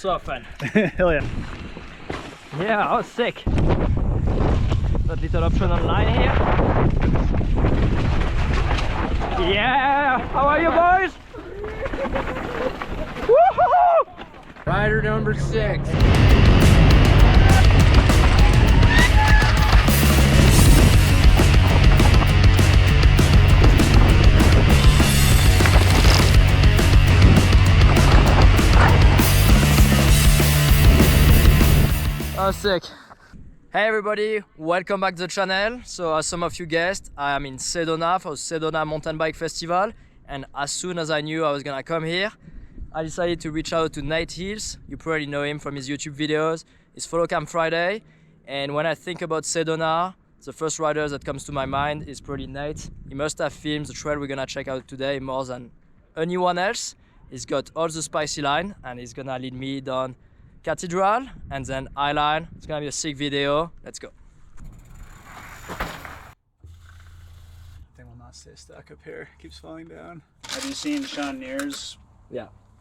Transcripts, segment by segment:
so fun. Hell yeah. Yeah, I was sick. That little option online here. Yeah, how are you boys? Woohoo! Rider number 6. I was sick. Hey everybody, welcome back to the channel. So as some of you guessed, I am in Sedona for Sedona Mountain Bike Festival, and as soon as I knew I was gonna come here, I decided to reach out to Nate Hills. You probably know him from his YouTube videos. It's Follow Cam Friday, and when I think about Sedona, the first rider that comes to my mind is probably Nate. He must have filmed the trail we're gonna check out today more than anyone else. He's got all the spicy line, and he's gonna lead me down Cathedral and then Highline. It's gonna be a sick video. Let's go. I think we'll not stay stuck up here. Keeps falling down. Have you seen Sean Neer's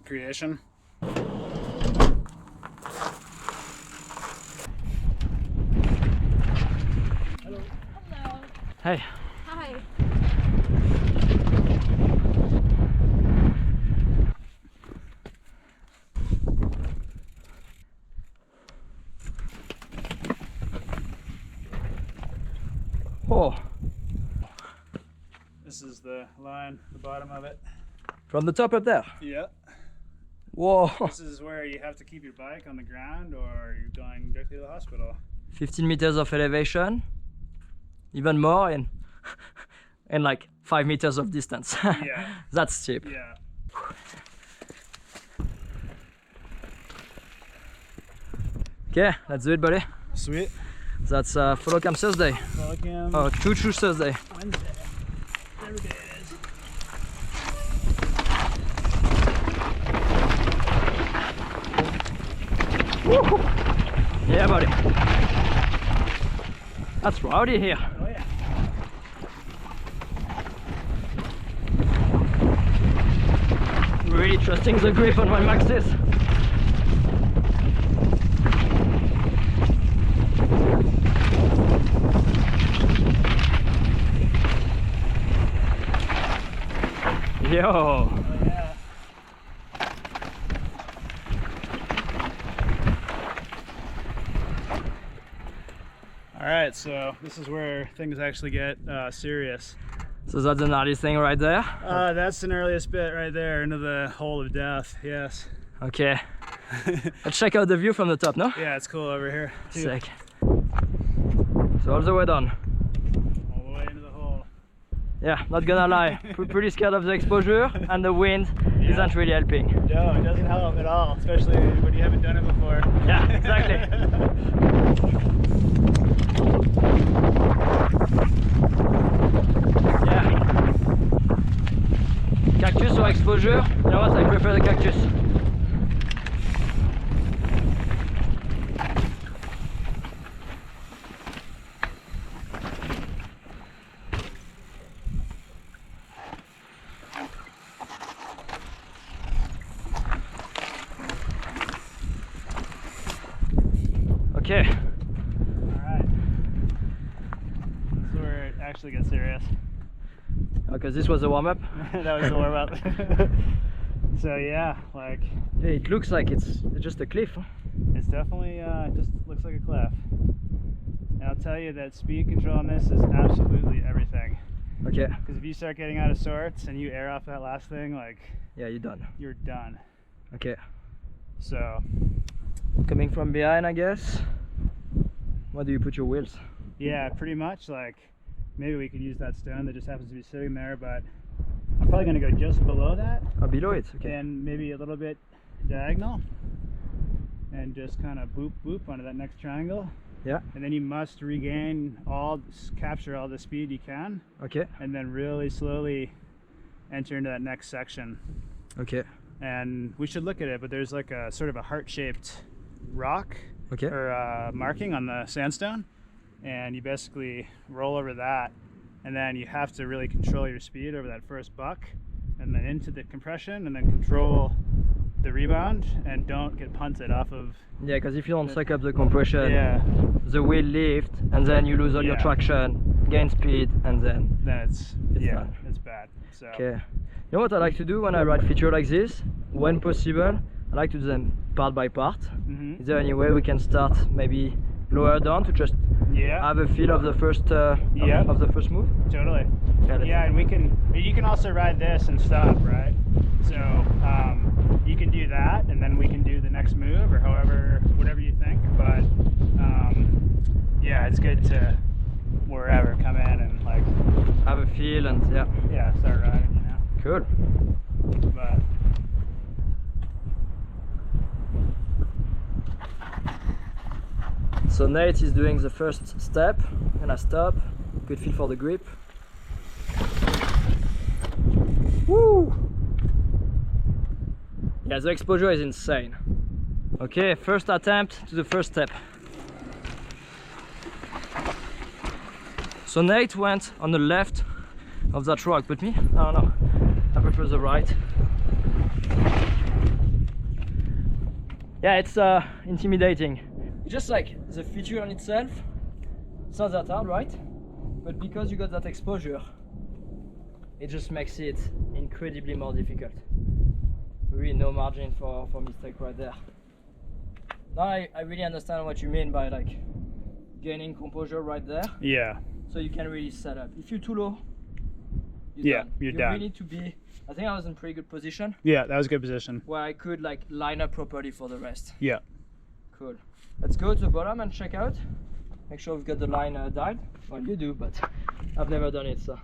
creation? Hello. Hey. Hi. Oh, This is the line, the bottom of it. from the top up there. Yeah. Whoa. This is where you have to keep your bike on the ground or you're going directly to the hospital. 15 meters of elevation, even more in like 5 meters of distance. Yeah. That's steep. Yeah. Okay, let's do it, buddy. Sweet. That's Follow Cam Thursday. Follow Cam. Oh, Choo Choo Thursday. Wednesday. Every day it is. Woo-hoo. Yeah, buddy. That's rowdy here. Oh yeah. Really trusting the grip on my Maxis. Yo. Oh yeah. All right, so this is where things actually get serious. So that's the gnarly thing right there. That's the earliest bit right there into the hole of death. Yes. Okay. Let's check out the view from the top, no? Yeah, it's cool over here too. Sick. So all the way down. All the way into the hole. Yeah, not gonna lie. Pretty scared of the exposure, and the wind isn't really helping. No, it doesn't help at all, especially when you haven't done it before. Yeah, exactly. Yeah. Cactus or exposure? You know what? I prefer the cactus. Okay. Alright. This is where it actually gets serious. Because this was a warm-up. That was the warm up. So yeah, like Yeah, it looks like it's just a cliff. Huh? it's definitely just looks like a cliff. And I'll tell you that speed control on this is absolutely everything. Okay. Because if you start getting out of sorts and you air off that last thing, like Yeah, you're done. you're done. Okay. So Coming from behind, I guess. Where do you put your wheels? yeah, pretty much like maybe we could use that stone that just happens to be sitting there, but I'm probably gonna go just below that. Oh, below it. Okay. And maybe a little bit diagonal and just kind of boop boop onto that next triangle. Yeah. And then you must regain capture all the speed you can, Okay. and then really slowly enter into that next section. Okay. And we should look at it, but there's like a sort of a heart-shaped rock Okay. or marking on the sandstone, and you basically roll over that, and then you have to really control your speed over that first buck, and then into the compression, and then control the rebound and don't get punted off of. Yeah, because if you don't suck up the compression, Yeah. the wheel lift, and then you lose all your Yeah. traction, gain speed, and then It's done. it's bad. So okay. You know what I like to do when I ride feature like this? When possible, I like to do them part by part. Is there any way we can start maybe lower down to just yeah, have a feel of the first Yeah. of the first move? totally. let's- Yeah, and you can also ride this and stop, right? So you can do that, and then we can do the next move, or whatever you think. But yeah, it's good to wherever come in and like Have a feel and yeah. Start riding, you know. Cool. But So Nate is doing the first step, and I stop. Good feel for the grip. Woo! Yeah, the exposure is insane. Okay, first attempt to the first step. So Nate went on the left of that rock, but me, I don't know. I prefer the right. Yeah, it's intimidating. Just like the feature on itself, it's not that hard, right? But because you got that exposure, it just makes it incredibly more difficult. Really no margin for mistake right there. Now I really understand what you mean by like gaining composure right there, yeah, so you can really set up. If you're too low, you're you down. really need to be, I think I was in pretty good position Yeah, that was a good position. where I could like line up properly for the rest. Yeah. Cool. Let's go to the bottom and check out. Make sure we've got the line dialed. Well, you do, but I've never done it, so.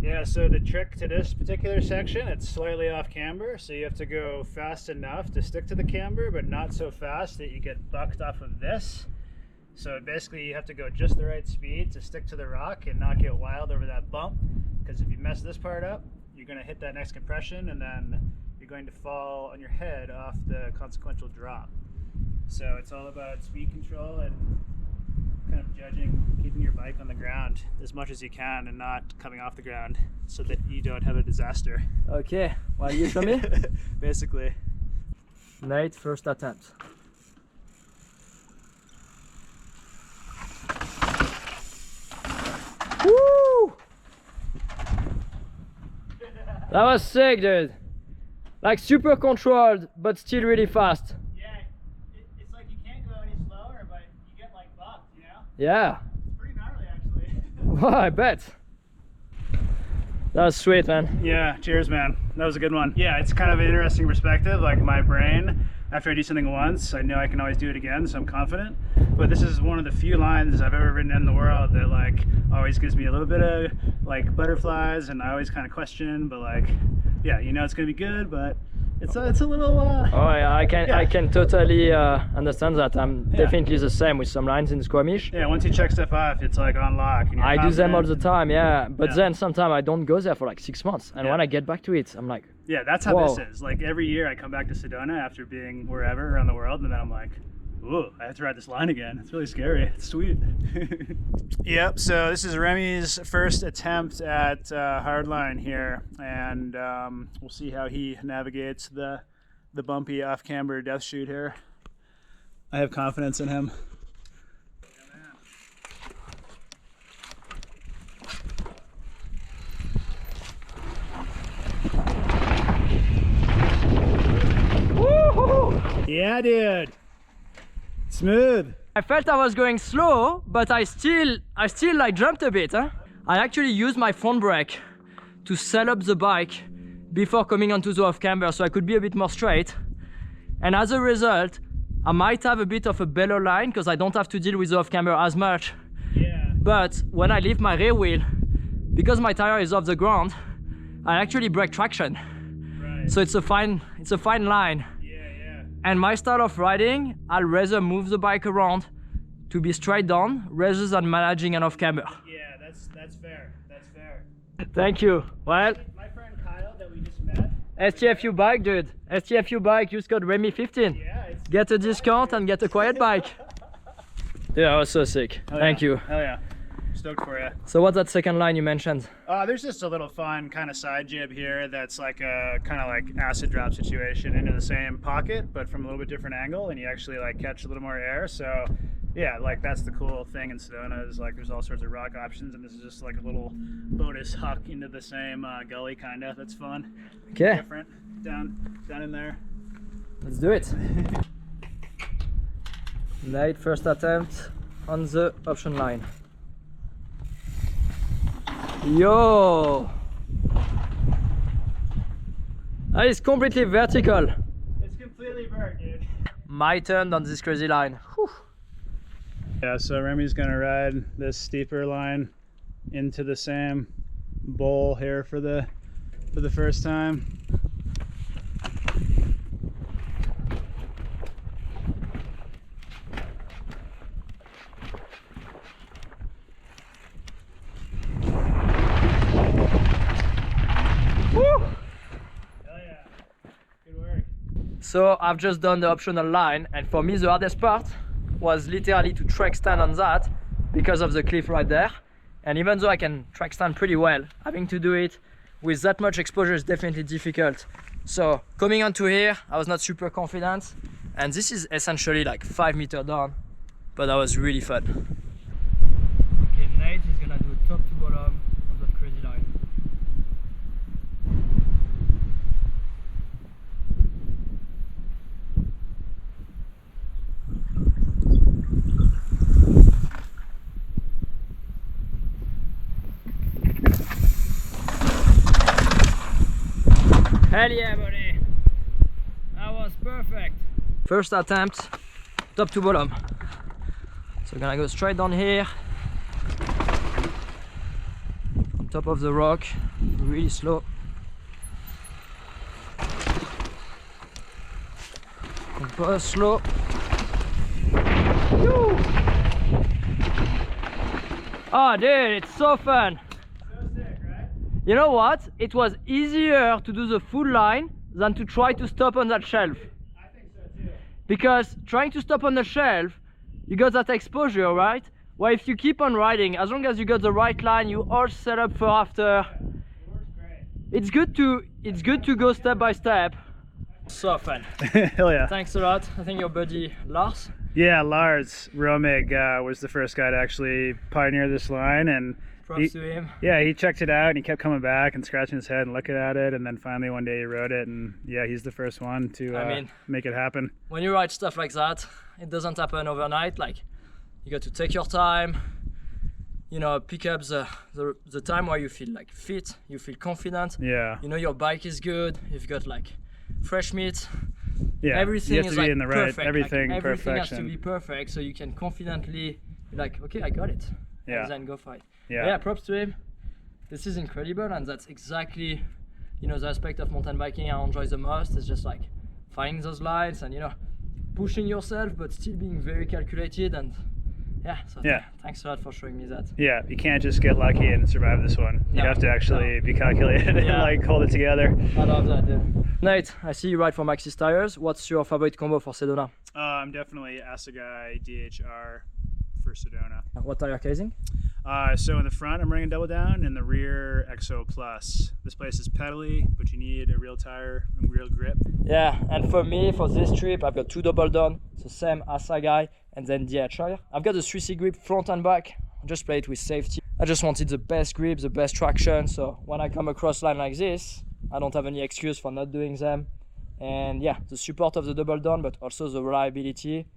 Yeah, so the trick to this particular section, it's slightly off camber, so you have to go fast enough to stick to the camber, but not so fast that you get bucked off of this. So basically you have to go just the right speed to stick to the rock and not get wild over that bump, because if you mess this part up, you're going to hit that next compression and then you're going to fall on your head off the consequential drop. So it's all about speed control and kind of judging, keeping your bike on the ground as much as you can and not coming off the ground so that you don't have a disaster. Okay, well, you show me. Basically. Nate, first attempt. Woo! That was sick, dude. Like super controlled, but still really fast. Yeah, it's like you can't go any slower, but you get like bucked, you know? Yeah. It's pretty gnarly, actually. Well, I bet. That was sweet, man. Yeah, cheers, man. That was a good one. Yeah, it's kind of an interesting perspective. Like my brain, after I do something once, I know I can always do it again, so I'm confident. But this is one of the few lines I've ever written in the world that like always gives me a little bit of like butterflies, and I always kind of question, but like, yeah, you know it's gonna be good, but it's a little. Oh yeah, I Yeah. can totally understand that. I'm definitely the same with some lines in Squamish. Yeah, once you check stuff off, it's like on lock. And you're I do them all the confident. time, yeah. But Yeah. then sometimes I don't go there for like 6 months, and Yeah. when I get back to it, I'm like, Yeah, that's how Whoa. this is. Like every year I come back to Sedona after being wherever around the world, and then I'm like, ooh, I have to ride this line again. It's really scary. It's sweet. Yep, so this is Remy's first attempt at hardline here, and we'll see how he navigates the bumpy off-camber death chute here. I have confidence in him. Yeah, dude. Smooth. I felt I was going slow, but I still like jumped a bit, huh? I actually used my front brake to set up the bike before coming onto the off camber, so I could be a bit more straight. And as a result, I might have a bit of a better line because I don't have to deal with the off camber as much. Yeah. But when I leave my rear wheel, because my tire is off the ground, I actually break traction. Right. So it's a fine line. Yeah. And my style of riding, I'll rather move the bike around to be straight down rather than managing an off camber. Yeah, that's fair. That's fair. Thank you. Well, My friend Kyle that we just met. STFU bike, dude. STFU bike, use code Remy 15. Yeah, it's Get a discount and get a quiet bike. Yeah, that was so sick. Hell Thank yeah. you. Hell yeah. Stoked for you. So what's that second line you mentioned? There's just a little fun kind of side jib here that's like a kind of like acid drop situation into the same pocket, but from a little bit different angle, and you actually like catch a little more air. So yeah, like that's the cool thing in Sedona is like there's all sorts of rock options, and this is just like a little bonus huck into the same gully kind of. That's fun. Okay. Different. Down in there. Let's do it. Nate, first attempt on the option line. Yo! That is completely vertical. It's completely vert, dude. My turn on this crazy line. Whew. Yeah, so Remy's gonna ride this steeper line into the same bowl here for the first time. So I've just done the optional line, and for me the hardest part was literally to track stand on that because of the cliff right there. And even though I can track stand pretty well, having to do it with that much exposure is definitely difficult. So coming onto here, I was not super confident, and this is essentially like 5 meters down, but that was really fun. Okay, Nate is gonna do top to bottom on that crazy line. Hell yeah, buddy! That was perfect! First attempt, top to bottom. So we're gonna go straight down here, on top of the rock, really slow. Compose slow. Woo! Oh dude, it's so fun! You know what? It was easier to do the full line than to try to stop on that shelf. I think so too. Because trying to stop on the shelf, you got that exposure, right? Well, if you keep on riding, as long as you got the right line, you all set up for after. It works great. It's good to go step by step. So fun. Hell yeah. Thanks a lot. I think your buddy Lars. Yeah, Lars Romig was the first guy to actually pioneer this line, and Props to him. Yeah, he checked it out and he kept coming back and scratching his head and looking at it, and then finally one day he rode it, and yeah, he's the first one to make it happen. When you ride stuff like that, it doesn't happen overnight. Like, you got to take your time, you know, pick up the time where you feel like fit, you feel confident. Yeah. You know your bike is good, you've got like fresh meat. Yeah, everything you have to is be like in the right, perfect. everything like, everything perfection. has to be perfect, so you can confidently be like, okay, I got it. Yeah. And then go fight. Yeah. Yeah, props to him. This is incredible, and that's exactly, you know, the aspect of mountain biking I enjoy the most. Is just like finding those lines and, you know, pushing yourself but still being very calculated. And yeah, so yeah, thanks a lot for showing me that. Yeah, you can't just get lucky and survive this one. You have to actually be calculated and like hold it together. I love that, dude. Nate, I see you ride for Maxxis tires. What's your favorite combo for Sedona? I'm definitely Assegai DHR for Sedona. What tire casing? So in the front, I'm running double down. In the rear, XO Plus. This place is pedally, but you need a real tire and real grip. Yeah, and for me, for this trip, I've got 2 double down, the same Assegai, and then DHR. I've got the 3C grip front and back. I just play it with safety. I just wanted the best grip, the best traction. So when I come across line like this, I don't have any excuse for not doing them. And yeah, the support of the double down, but also the reliability.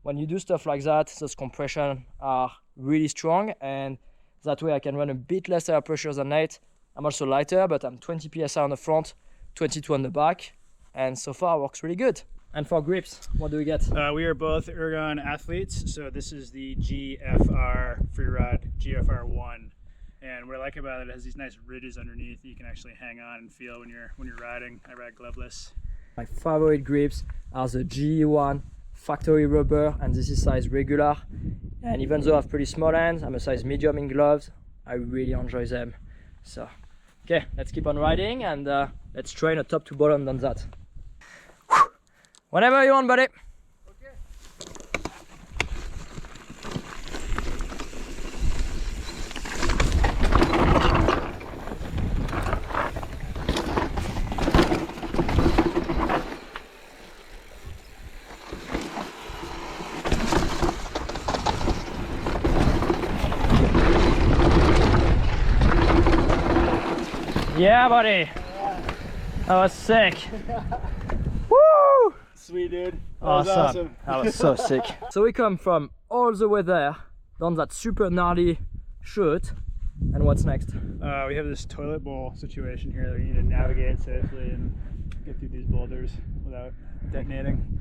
When you do stuff like that, those compression are really strong, and that way I can run a bit less air pressure than Nate. I'm also lighter, but I'm 20 psi on the front, 22 on the back, and so far works really good. And for grips, what do we get? We are both Ergon athletes, so this is the GFR Freeride GFR1, and what I like about it, it has these nice ridges underneath that you can actually hang on and feel when you're riding. I ride gloveless. My favorite grips are the GE1 factory rubber, and this is size regular, and even though I have pretty small hands, I'm a size medium in gloves, I really enjoy them. So okay, let's keep on riding, and let's train a top to bottom on that. Whenever you want, buddy. Yeah, buddy. That was sick. Woo! Sweet, dude. That was awesome. That was so sick. So we come from all the way there, down that super gnarly chute. And what's next? We have this toilet bowl situation here that we need to navigate safely and get through these boulders without detonating.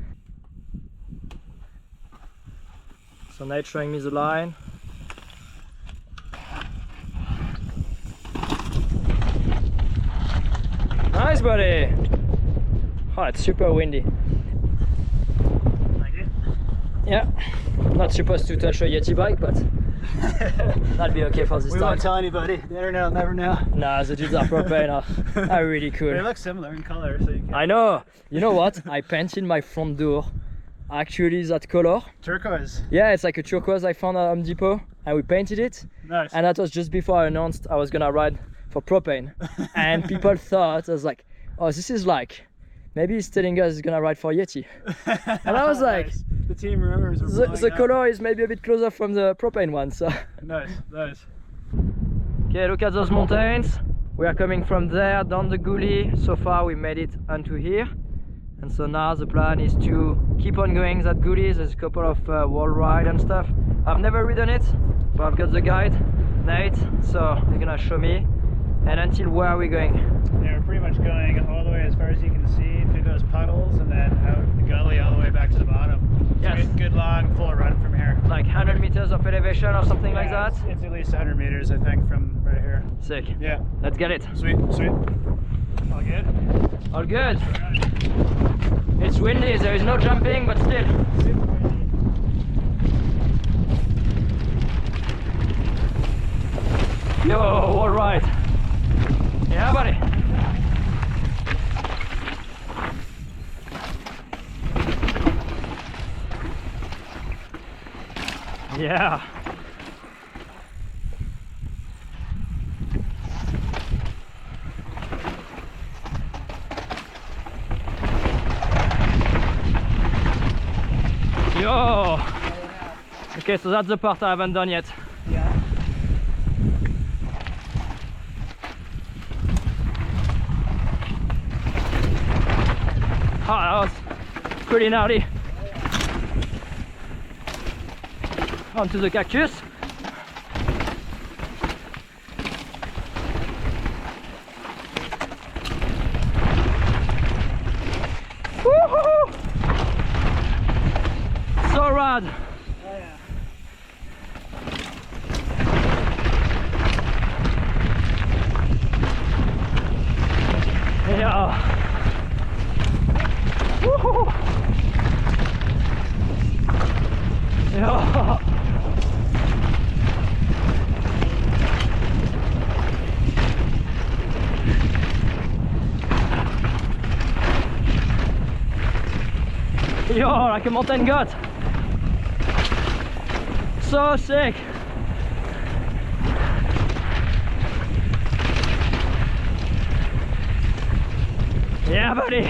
So Nate's showing me the line. Nice, buddy. Oh, it's super windy. Like it? Yeah. Not supposed to touch a Yeti bike, but that'll be okay for this We time. won't tell anybody. The internet will never know. Nah, the dudes are propane are really cool. They look similar in color, so you can. I know. You know what? I painted my front door actually that color. Turquoise. Yeah, it's like a turquoise I found at Home Depot, and we painted it. Nice. And that was just before I announced I was gonna ride for propane. And people thought, I was like, oh, this is like, maybe he's telling us he's gonna ride for Yeti. And I was like, Nice. The team rumors are the color is maybe a bit closer from the propane one, so. Nice, nice. Okay, look at those mountains. We are coming from there down the gully. So far we made it onto here. And so now the plan is to keep on going that gully. There's a couple of wall ride and stuff. I've never ridden it, but I've got the guide, Nate, so he's gonna show me. And until where are we going? Yeah, we're pretty much going all the way as far as you can see through those puddles and then out the gully all the way back to the bottom. Yes. Good long full run from here. Like 100 meters of elevation or something like that? It's at least 100 meters, I think, from right here. Sick. Yeah. Let's get it. Sweet, sweet. All good? All good. It's windy, there is no jumping, but still. Yo, all right. Yeah, buddy. Yeah. Yo. Okay, so that's the part I haven't done yet. Yeah. Oh, that was pretty gnarly. Onto the cactus. Woohoo! So rad. Oh, yeah. Yeah. Woohoo! Yeah. Yo, like a mountain goat. So sick. Yeah, buddy.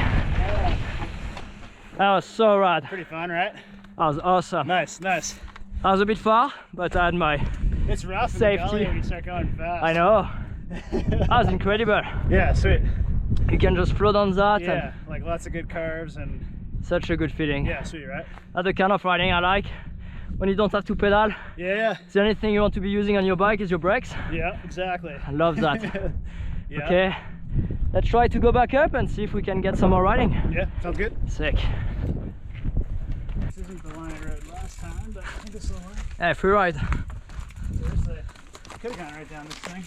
That was so rad. Pretty fun, right? That was awesome. Nice, nice. I was a bit far, but I had my It's rough Safety. in the gully when you start going fast. I know. That was incredible. Yeah, sweet. You can just float on that Yeah, like lots of good carves and and such a good feeling. yeah, sweet, right? That's the kind of riding I like. When you don't have to pedal, Yeah, the only thing you want to be using on your bike is your brakes. yeah, exactly. I love that. Yeah. Okay, let's try to go back up and see if we can get some more riding. Yeah, sounds good. Sick. This isn't the line I rode last time, but I think this will work. Hey, free ride. Seriously, could have gone right down this thing.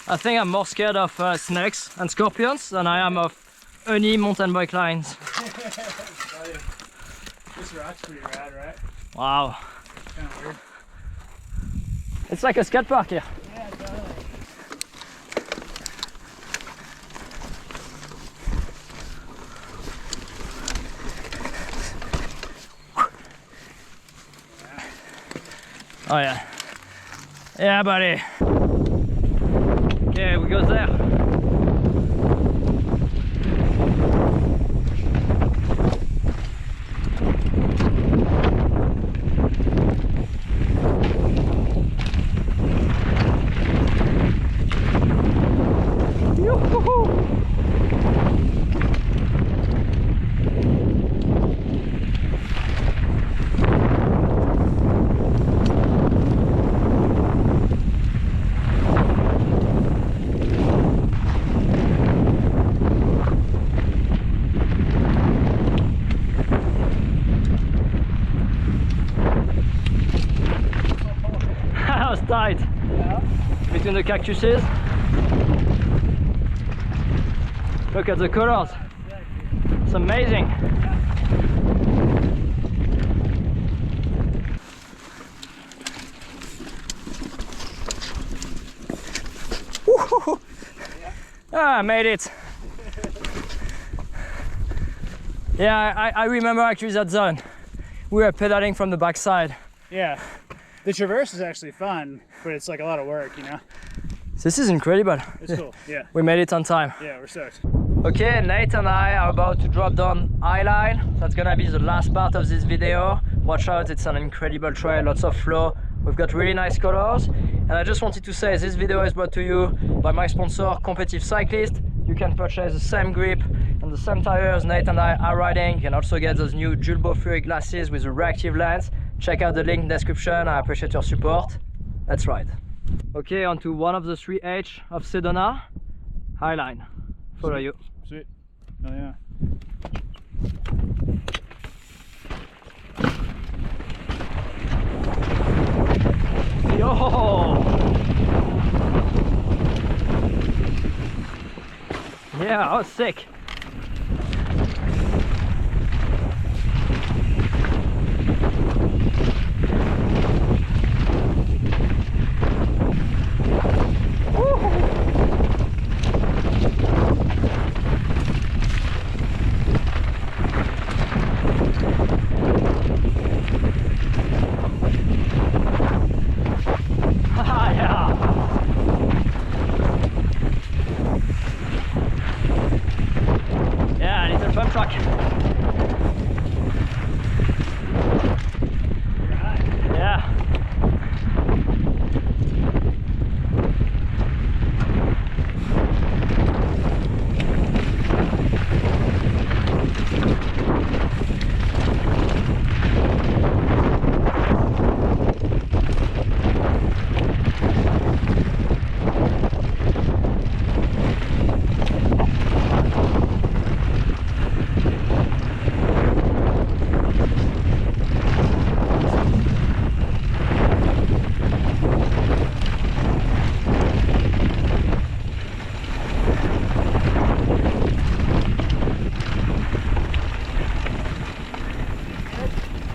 I think I'm more scared of snakes and scorpions than I am of any mountain bike lines. This rock's pretty rad, right? Wow. Kind of weird. It's like a skate park here. Yeah, totally. Oh yeah. Yeah, buddy. Okay, we go there. just tight between the cactuses. Look at the colors. It's amazing. Woo-hoo-hoo. Ah, I made it. Yeah, I remember actually that zone. We were pedaling from the backside. Yeah. The traverse is actually fun, but it's like a lot of work, you know? This is incredible. It's cool, yeah. We made it on time. Yeah, we're stoked. Okay, Nate and I are about to drop down Highline. That's gonna be the last part of this video. Watch out, it's an incredible trail, lots of flow. We've got really nice colors. And I just wanted to say this video is brought to you by my sponsor, Competitive Cyclist. You can purchase the same grip and the same tires Nate and I are riding. You can also get those new Julbo Fury glasses with a reactive lens. Check out the link in the description. I appreciate your support. Let's ride. Okay, on to one of the 3H of Sedona, Highline. Follow you. Sweet. Oh yeah. Yo! Yeah, that was sick.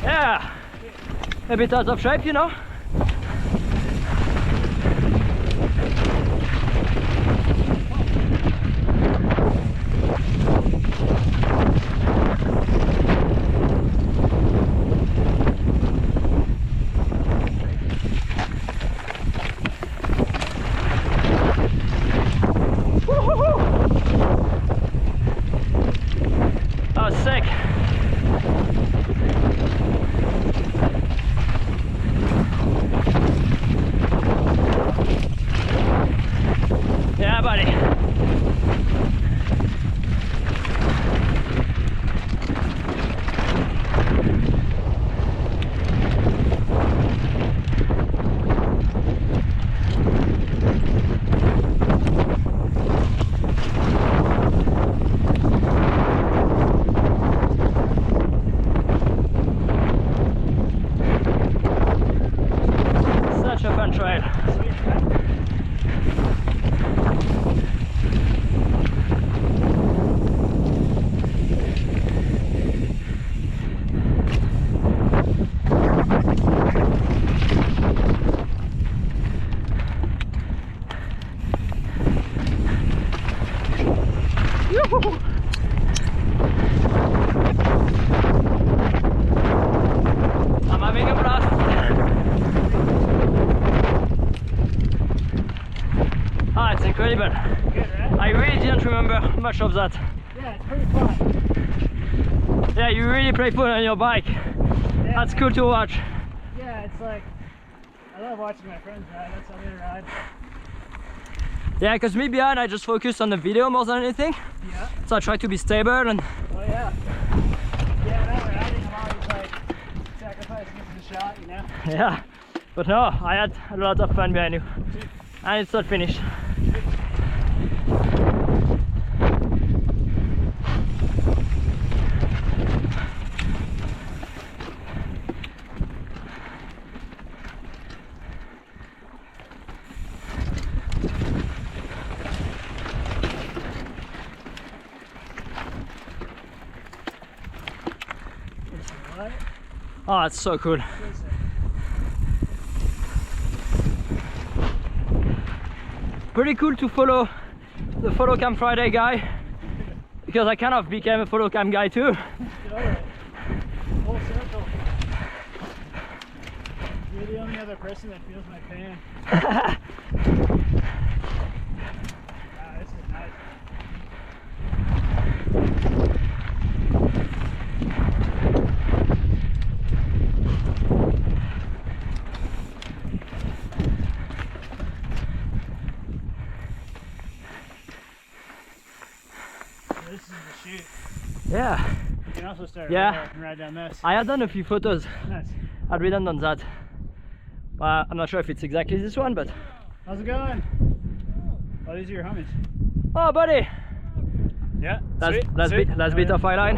Yeah, a bit out of shape, you know. That was sick. Yeah, buddy. Such a fun trail. I'm having a blast. Ah, it's incredible. Good, right? I really didn't remember much of that. Yeah, it's pretty fun. Yeah, you really playful on your bike. Yeah, That's cool to watch. Yeah, it's like, I love watching my friends ride. That's how they ride. Yeah, because me behind, I just focus on the video more than anything. Yeah. So I try to be stable and Oh yeah. Yeah, now riding, I'm always like sacrificing it for the shot, you know? yeah. But no, I had a lot of fun behind you. And it's not finished. Oh, that's so cool. Pretty cool to follow the Follow Cam Friday guy, because I kind of became a Follow Cam guy too. Full circle. You're the only other person that feels my pain. Wow, this is nice. This is the chute. Yeah. You can also start and ride down this. I had done a few photos. Nice. I'd ridden on that. I'm not sure if it's exactly this one, but... How's it going? Oh, these are your homies. Oh, buddy! Yeah, Last bit of line.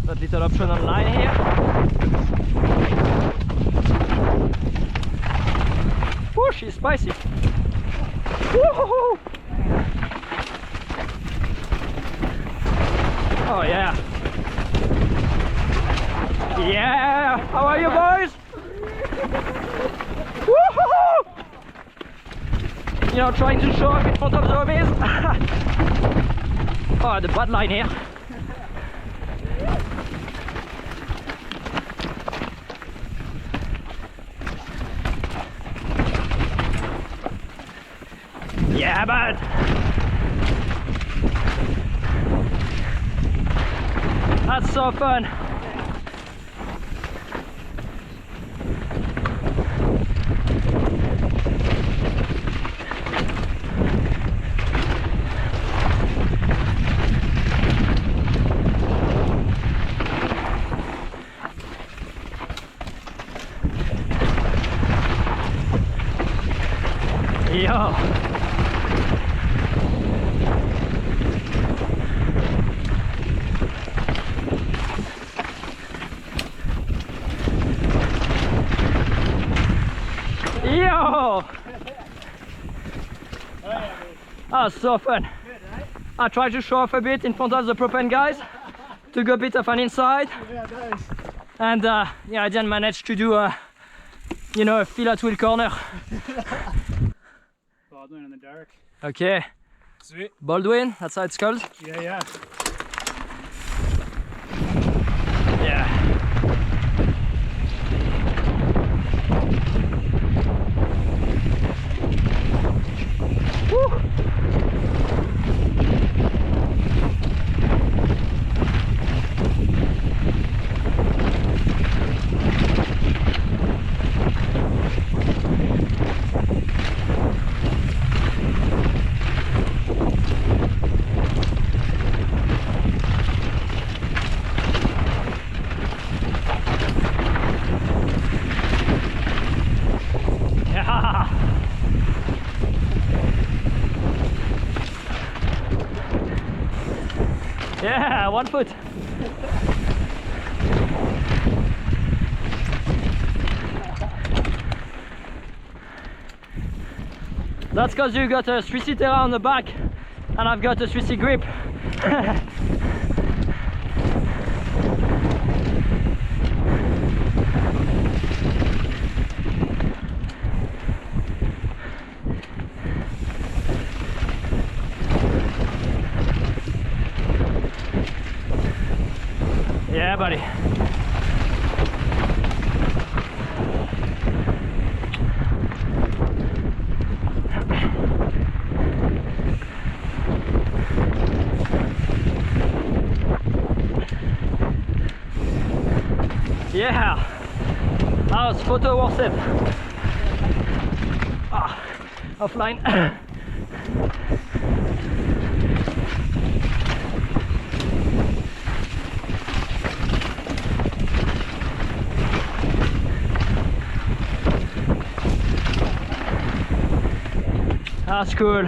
That little option on line here. Whoo, she's spicy. Woo-hoo-hoo. Oh yeah. Yeah! How are you boys? Woo-hoo-hoo. You know, trying to show up in front of the homies. Oh, the bad line here. Yeah, bud. That's so fun. Yo. Yo! Oh, so fun. I tried to show off a bit in front of the propane guys to go a bit of an inside. Yeah, nice. And yeah, I didn't manage to do a, you know, a feel at wheel corner. Baldwin in the dark. Okay. Sweet. Baldwin, that's how it's called. Yeah, yeah. Yeah. Woo. Yeah, 1 foot. That's because you got a 3C Terra on the back and I've got a 3C grip. Yeah, buddy. Yeah, that was photo worth it. Ah, offline. That's cool.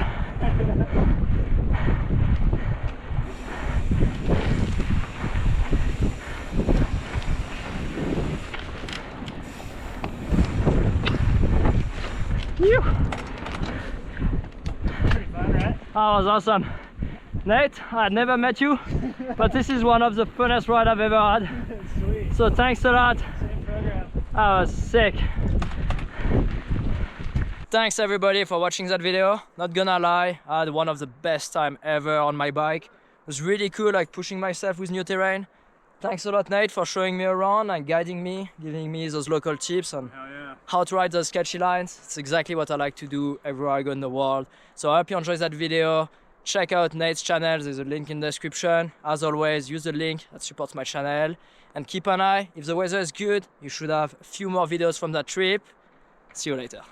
Pretty fun, right? That was awesome. Nate, I'd never met you, but this is one of the funnest rides I've ever had. Sweet. So thanks a lot. Same program. That was sick. Thanks everybody for watching that video. Not gonna lie, I had one of the best time ever on my bike. It was really cool, like pushing myself with new terrain. Thanks a lot, Nate, for showing me around and guiding me, giving me those local tips on how to ride those sketchy lines. It's exactly what I like to do everywhere I go in the world. So I hope you enjoyed that video. Check out Nate's channel, there's a link in the description. As always, use the link that supports my channel. And keep an eye, if the weather is good, you should have a few more videos from that trip. See you later.